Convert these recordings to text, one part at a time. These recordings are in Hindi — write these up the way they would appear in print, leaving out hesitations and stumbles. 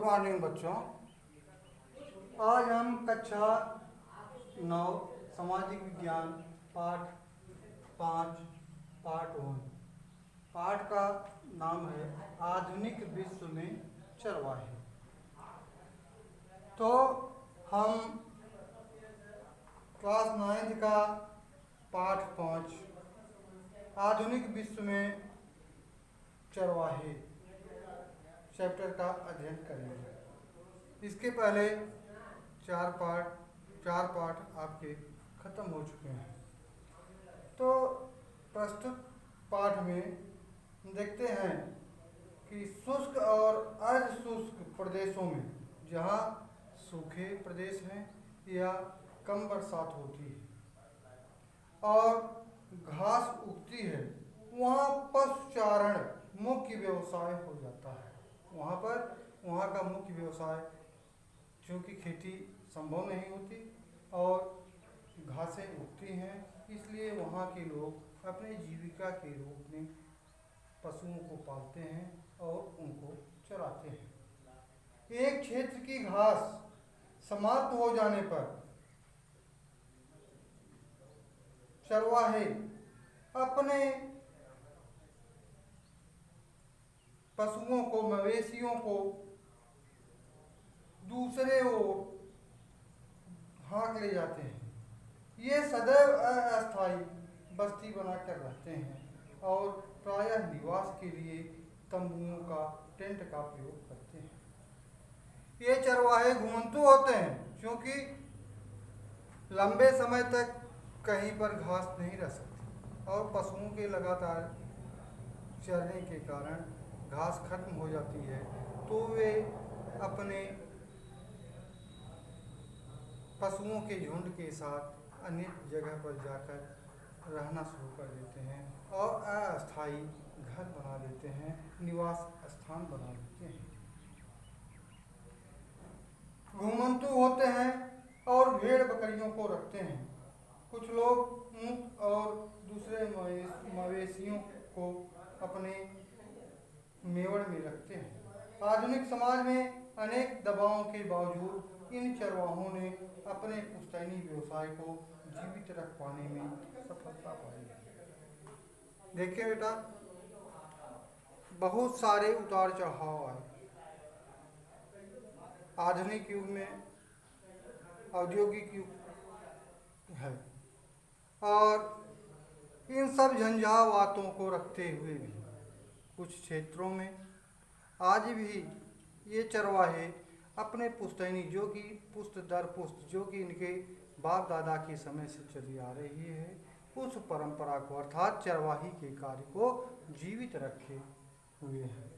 मॉर्निंग बच्चों। आज हम कक्षा 9 सामाजिक विज्ञान पाठ 5 पार्ट 1 पाठ का नाम है आधुनिक विश्व में चरवाहे। तो हम क्लास 9 का पाठ 5 आधुनिक विश्व में चरवाहे चैप्टर का अध्ययन करेंगे। इसके पहले चार पाठ आपके खत्म हो चुके हैं। तो प्रस्तुत पाठ में देखते हैं कि शुष्क और अर्ध शुष्क प्रदेशों में, जहाँ सूखे प्रदेश हैं या कम बरसात होती है और घास उगती है, वहाँ पशुचारण मुख्य व्यवसाय हो जाता है। वहाँ का मुख्य व्यवसाय, चूँकि खेती संभव नहीं होती और घासें उगती हैं, इसलिए वहाँ के लोग अपने जीविका के रूप में पशुओं को पालते हैं और उनको चराते हैं। एक क्षेत्र की घास समाप्त हो जाने पर चरवाहे अपने पशुओं को, मवेशियों को दूसरे ओर हाँक ले जाते हैं। ये सदैव अस्थायी बस्ती बनाकर रहते हैं और प्रायः निवास के लिए तंबुओं का, टेंट का प्रयोग करते हैं। ये चरवाहे घुमंतु होते हैं, क्योंकि लंबे समय तक कहीं पर घास नहीं रह सकती और पशुओं के लगातार चरने के कारण घास खत्म हो जाती है, तो वे अपने पशुओं के झुंड के साथ अन्य जगह पर जाकर रहना शुरू कर देते हैं और अस्थायी घर बना लेते हैं, निवास स्थान बना लेते हैं। घुमंतु होते हैं और भेड़ बकरियों को रखते हैं। कुछ लोग ऊंट और दूसरे मवेशियों को अपने मेवड़ में रखते हैं। आधुनिक समाज में अनेक दबावों के बावजूद इन चरवाहों ने अपने पुश्तैनी व्यवसाय को जीवित रख पाने में सफलता पाई है। देखिए बेटा, बहुत सारे उतार चढ़ाव आए। आधुनिक युग में औद्योगिक युग है और इन सब झंझावातों को रखते हुए भी कुछ क्षेत्रों में आज भी ये चरवाहे अपने पुश्तैनी, जो कि पुश्त दर पुश्त, जो कि इनके बाप दादा के समय से चली आ रही है, उस परंपरा को अर्थात चरवाही के कार्य को जीवित रखे हुए हैं।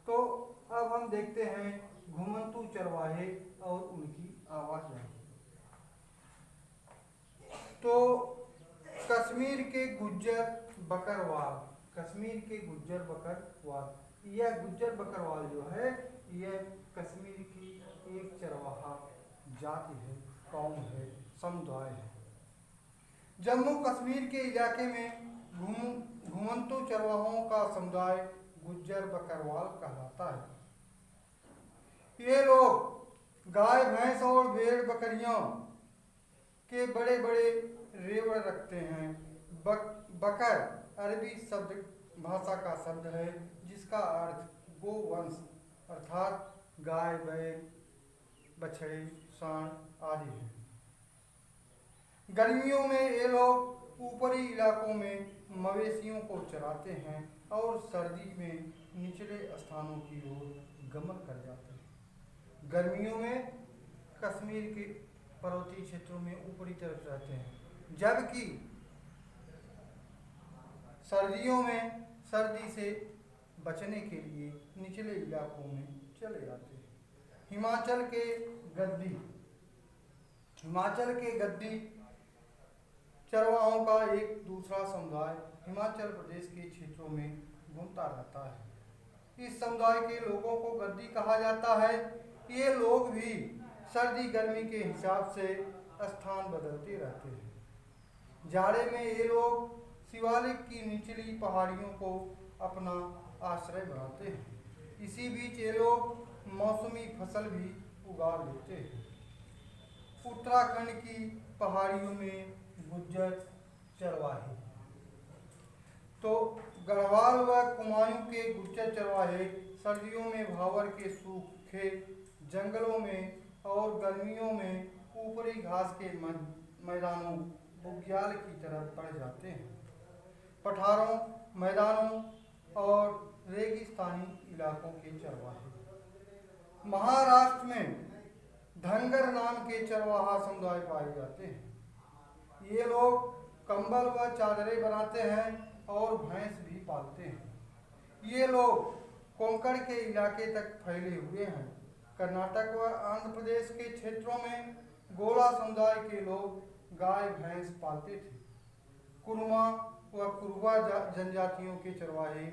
तो अब हम देखते हैं घुमंतु चरवाहे और उनकी आवाजाही। तो कश्मीर के गुज्जर बकरवाल, यह गुज्जर बकरवाल जो है, यह कश्मीर की एक चरवाहा जाति है, कौम है, समुदाय है। जम्मू कश्मीर के इलाके में घुमंतु चरवाहों का समुदाय गुज्जर बकरवाल कहलाता है। ये लोग गाय, भैंस और भेड़ बकरियों के बड़े बड़े रेवड़ रखते हैं। बकर अरबी भाषा का शब्द है, जिसका अर्थ गोवंश अर्थात गाय, बैल, बछड़े, सांड आदि है। गर्मियों में ये लोग ऊपरी इलाकों में मवेशियों को चराते हैं और सर्दी में निचले स्थानों की ओर गमन कर जाते हैं। गर्मियों में कश्मीर के पर्वतीय क्षेत्रों में ऊपरी तरफ रहते हैं, जबकि सर्दियों में सर्दी से बचने के लिए निचले इलाकों में चले जाते हैं। हिमाचल के गद्दी चरवाहों का एक दूसरा समुदाय हिमाचल प्रदेश के क्षेत्रों में घूमता रहता है। इस समुदाय के लोगों को गद्दी कहा जाता है। ये लोग भी सर्दी गर्मी के हिसाब से स्थान बदलते रहते हैं। जाड़े में ये लोग शिवालिक की निचली पहाड़ियों को अपना आश्रय बनाते हैं। इसी बीच ये लोग मौसमी फसल भी उगा लेते हैं। उत्तराखंड की पहाड़ियों में गुज्जर चरवाहे, तो गढ़वाल व कुमायूं के गुज्जर चरवाहे सर्दियों में भावर के सूखे जंगलों में और गर्मियों में ऊपरी घास के मैदानों बुग्याल की तरफ बढ़ जाते हैं। पठारों, मैदानों और रेगिस्तानी इलाकों के चरवाहे। महाराष्ट्र में धनगर नाम के चरवाहा समुदाय पाए जाते हैं। ये लोग कंबल व चादरें बनाते हैं और भैंस भी पालते हैं। ये लोग कोंकण के इलाके तक फैले हुए हैं। कर्नाटक व आंध्र प्रदेश के क्षेत्रों में गोला समुदाय के लोग गाय भैंस पालते थे। कुरुमा व कुरुबा जनजातियों के चरवाहे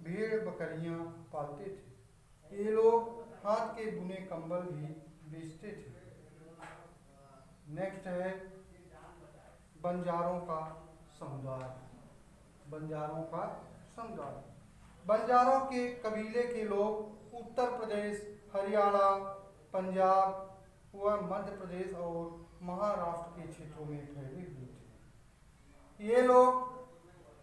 भेड़ बकरियां पालते थे। ये लोग हाथ के बुने कंबल भी बेचते थे। नेक्स्ट है बंजारों का समुदाय। बंजारों का समुदाय। बंजारों के कबीले के लोग उत्तर प्रदेश, हरियाणा, पंजाब व मध्य प्रदेश और महाराष्ट्र के क्षेत्रों में फैले हुए थे। ये लोग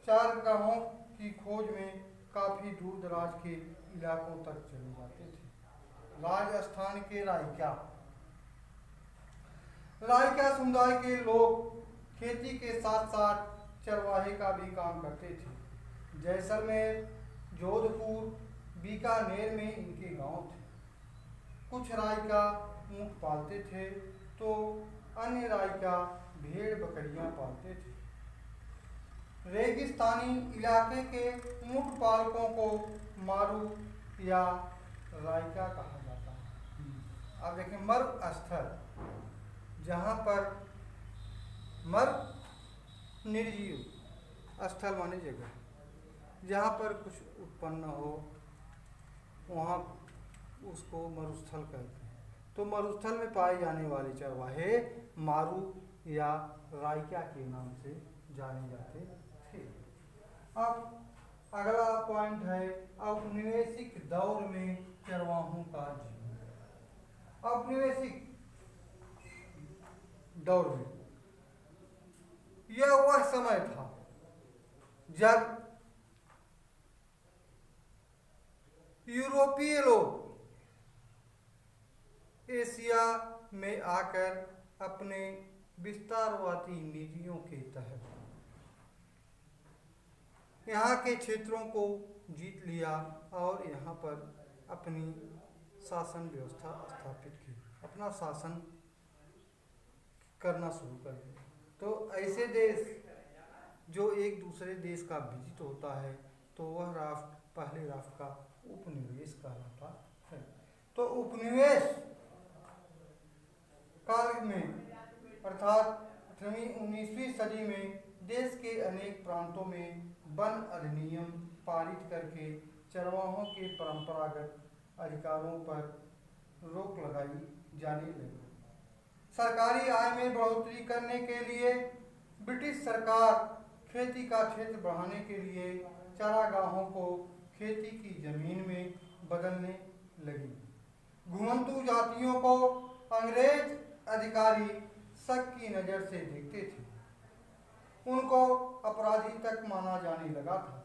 चारगाहों की खोज में काफी दूर दराज के इलाकों तक चले जाते थे। राजस्थान के रायका। रायका समुदाय के लोग खेती के साथ साथ चरवाहे का भी काम करते थे। जैसलमेर, जोधपुर, बीकानेर में इनके गांव थे। कुछ रायका ऊंट पालते थे तो अन्य रायका भेड़ बकरियां पालते थे। रेगिस्तानी इलाके के ऊंट पालकों को मारू या रायका कहा जाता है। अब देखें मरुस्थल, जहाँ पर मर निर्जीव स्थल माने जगह, जहाँ पर कुछ उत्पन्न हो वहाँ उसको मरुस्थल कहते हैं। तो मरुस्थल में पाए जाने वाले चरवाहे मारू या रायका के नाम से जाने जाते थे। अब अगला पॉइंट है औपनिवेशिक दौर में चरवाहों का जीवन। औपनिवेशिक दौर में यह वह समय था जब यूरोपीय लोग एशिया में आकर अपने विस्तारवादी नीतियों के तहत यहाँ के क्षेत्रों को जीत लिया और यहाँ पर अपनी शासन व्यवस्था स्थापित की, अपना शासन करना शुरू कर दिया। तो ऐसे देश जो एक दूसरे देश का विजिट होता है तो वह राष्ट्र पहले राष्ट्र का उपनिवेश कहलाता है। तो उपनिवेश काल में अर्थात 18वीं सदी में देश के अनेक प्रांतों में वन अधिनियम पारित करके चरवाहों के परंपरागत अधिकारों पर रोक लगाई जाने लगी। सरकारी आय में बढ़ोतरी करने के लिए ब्रिटिश सरकार खेती का क्षेत्र बढ़ाने के लिए चारागाहों को खेती की जमीन में बदलने लगी। घुमंतू जातियों को अंग्रेज अधिकारी शक की नज़र से देखते थे। उनको अपराधी तक माना जाने लगा था।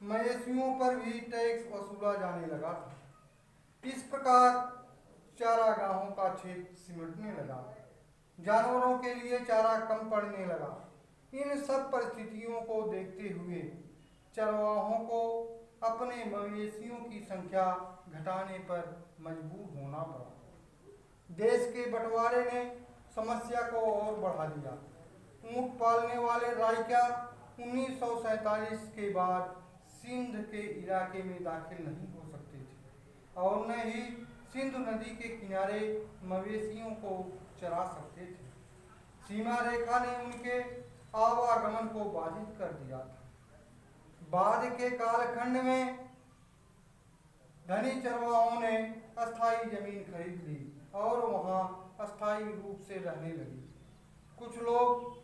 मवेशियों पर भी टैक्स वसूला जाने लगा था। इस प्रकार चारागाहों का क्षेत्र सिमटने लगा। जानवरों के लिए चारा कम पड़ने लगा। इन सब परिस्थितियों को देखते हुए चरवाहों को अपने मवेशियों की संख्या घटाने पर मजबूर होना पड़ा। देश के बंटवारे ने समस्या को और बढ़ा दिया। ऊंट पालने वाले रायका 1947 के बाद सिंध के इलाके में दाखिल नहीं हो सकते थे और न ही सिंधु नदी के किनारे मवेशियों को चरा सकते थे। सीमा रेखा ने उनके आवागमन को बाधित कर दिया था। बाद के कालखंड में धनी चरवाहों ने अस्थायी जमीन खरीद ली और वहां अस्थायी रूप से रहने लगे। कुछ लोग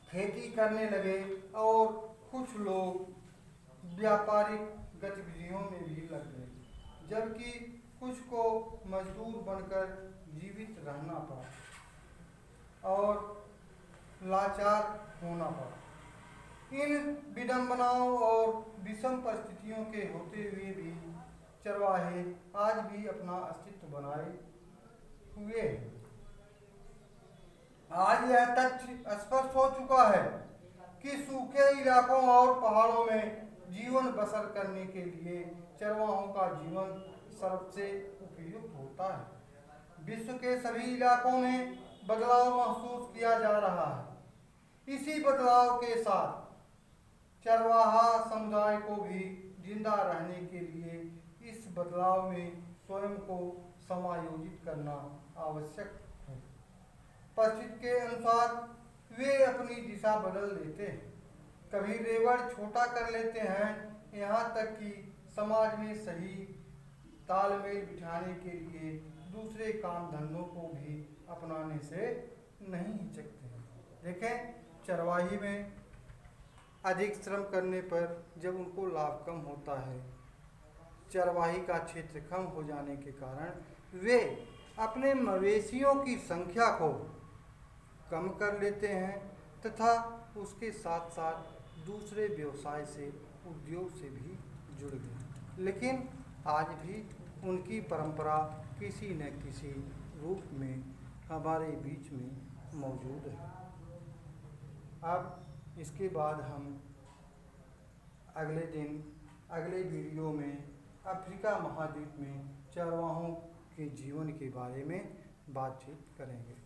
खेती करने लगे और कुछ लोग व्यापारिक गतिविधियों में भी लग गए। जबकि कुछ को मजदूर बनकर जीवित रहना पड़ा और लाचार होना पड़ा। इन विडंबनाओं और विषम परिस्थितियों के होते हुए भी चरवाहे आज भी अपना अस्तित्व बनाए हुए हैं। आज यह तथ्य स्पष्ट हो चुका है कि सूखे इलाकों और पहाड़ों में जीवन बसर करने के लिए चरवाहों का जीवन सबसे उपयुक्त होता है। विश्व के सभी इलाकों में बदलाव महसूस किया जा रहा है। इसी बदलाव के साथ चरवाहा समुदाय को भी जिंदा रहने के लिए इस बदलाव में स्वयं को समायोजित करना आवश्यक है। परिस्थिति के अनुसार वे अपनी दिशा बदल लेते हैं, कभी रेवड़ छोटा कर लेते हैं, यहाँ तक कि समाज में सही तालमेल बिठाने के लिए दूसरे काम धंधों को भी अपनाने से नहीं हिचकते हैं। देखें, चरवाही में अधिक श्रम करने पर जब उनको लाभ कम होता है, चरवाही का क्षेत्र कम हो जाने के कारण वे अपने मवेशियों की संख्या को कम कर लेते हैं तथा उसके साथ साथ दूसरे व्यवसाय से, उद्योग से भी जुड़ गए। लेकिन आज भी उनकी परंपरा किसी न किसी रूप में हमारे बीच में मौजूद है। अब इसके बाद हम अगले दिन अगले वीडियो में अफ्रीका महाद्वीप में चरवाहों के जीवन के बारे में बातचीत करेंगे।